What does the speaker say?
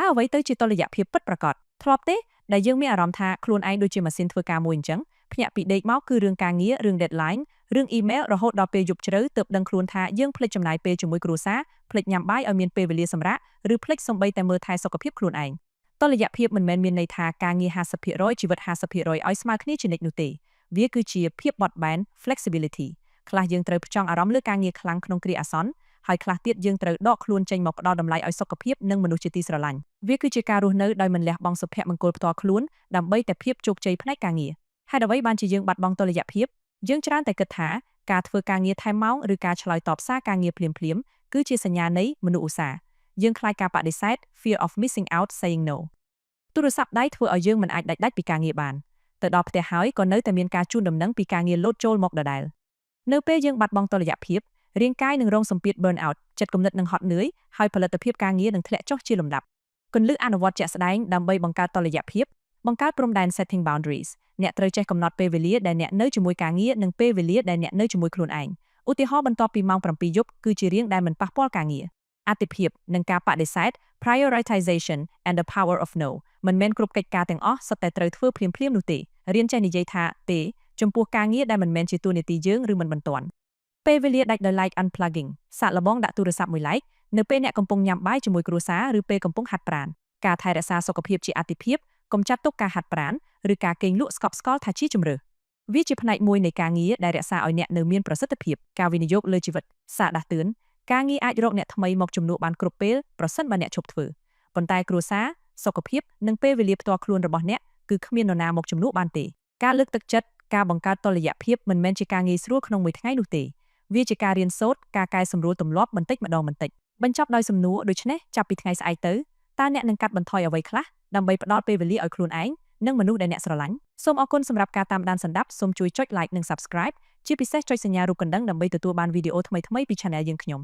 តើអ្វីទៅជាតុល្យភាពពិតប្រាកដធ្លាប់ទេដែលយើងមានអារម្មណ៍ថាខ្លួនឯងដូចជាម៉ាស៊ីនធ្វើការមួយអញ្ចឹងភ្ញាក់ពីដេកមកគឺរឿងការងាររឿង deadline រឿង email រហូតដល់ពេលយប់ជ្រៅទើបដឹងខ្លួនថាយើងភ្លេចចំណាយពេលជាមួយគ្រួសារភ្លេចញ៉ាំបាយឲ្យមានពេលវេលាសម្រាកឬភ្លេចសូម្បីតែមើលថែសុខភាពខ្លួនឯងតុល្យភាពមិនមែនមានន័យថាការងារ 50% ជីវិត 50% ឲ្យស្មើគ្នាជានិច្ចនោះទេវាគឺជាភាពបត់បែន flexibility ខ្លះយើងត្រូវផ្ចង់អារម្មណ៍លើការងារខ្លាំងក្នុងគ្រាអាសន្នហើយខ្លះទៀតយើងត្រូវដកខ្លួនចេញមកផ្ដល់តម្លៃឲ្យសុខភាពនិងមនុស្សជាទីស្រឡាញ់វាគឺជាការរស់នៅដោយមិនលះបង់សុភមង្គលផ្ទាល់ខ្លួនដើម្បីតែភាពជោគជ័យផ្នែកការងារហេតុអ្វីបានជាយើងបាត់បង់តុល្យភាពយើងច្រើនតែគិតថាការធ្វើការងារថែមម៉ោងឬការឆ្លើយតបសារការងារភ្លាមៗគឺជាសញ្ញានៃមនុស្សឧស្សាហ៍យើងខ្លាចការបដិសេធ fear of missing out saying no ទូរស័ព្ទដៃធ្វើឲ្យយើងមិនអាចដាច់ពីការងារបានទៅដល់ផ្ទះហើយក៏នៅតែមានការជូនដំណឹងពីការងារលោតចូលមកដដែលនៅពេលយើងបាត់បង់តុល្យភាពរាងកាយនឹងរងសម្ពាធ burn out ចិត្តគំនិតនឹងហត់នឿយហើយផលិតភាពការងារនឹងធ្លាក់ចុះជាលំដាប់គន្លឹះអនុវត្តជាក់ស្ដែងដើម្បីបង្កើតតុល្យភាពបង្កើតព្រំដែន setting boundaries អ្នកត្រូវចេះកំណត់ពេលវេលាដែលអ្នកនៅជាមួយការងារនិងពេលវេលាដែលអ្នកនៅជាមួយខ្លួនឯងឧទាហរណ៍បន្ទាប់ពីម៉ោង 7 យប់គឺជារៀងដែលមិនប៉ះពាល់ការងារអាទិភាពនិងការបដិសេធ prioritization and the power of no មិនមែនគ្រប់កិច្ចការទាំងអស់សុទ្ធតែត្រូវធ្វើភ្លាមៗនោះទេរៀនចេះនិយាយថាទេចំពោះការងារដែលមិនមែនជាតួនាទីយើងឬមិនបន្ទាន់ពេលវេលាដាច់ដោយ like unplugging សាកល្បងដាក់ទូរស័ព្ទមួយ like នៅពេលអ្នកកំពុងញ៉ាំបាយជាមួយគ្រួសារឬពេលកំពុងហាត់ប្រាណការថែរក្សាសុខភាពជាអាទិភាពកុំចាត់ទុកការហាត់ប្រាណឬការគេងលក់ស្កប់ស្កល់ថាជាជម្រើសវាជាផ្នែកមួយនៃការងារដែលរក្សាឲ្យអ្នកនៅមានប្រសិទ្ធភាពការវិនិយោគលើជីវិតសារដាស់តឿនការងារអាចរកអ្នកថ្មីមកជំនួសបានគ្រប់ពេលប្រសិនបើអ្នកឈប់ធ្វើប៉ុន្តែគ្រួសារសុខភាពនិងពេលវេលាផ្ទាល់ខ្លួនរបស់អ្នកគឺគ្មាននរណាមកជំនួសបានទេការលើកទឹកចិត្តការបង្កើតតុល្យភាពមិនមែនជាការងាយស្រួលក្នុងមួយថ្ងៃនោះទេវាជាការរៀនសូត្រការកែសម្រួលទម្លាប់បន្តិចម្ដងបន្តិចបញ្ចប់ដោយសំណួរដូច្នេះចាប់ពីថ្ងៃស្អែកទៅតើអ្នកនឹងកាត់បន្ថយអ្វីខ្លះដើម្បីផ្ដល់ពេលវេលាឲ្យខ្លួនឯងនិងមនុស្សដែលអ្នកស្រឡាញ់សូមអរគុណសម្រាប់ការតាមដានសន្តាប់សូមជួយចុច like និង subscribe ជាពិសេសចុចសញ្ញារូបកណ្ដឹងដើម្បីទទួលបានវីដេអូថ្មីៗពី Channel យើងខ្ញុំ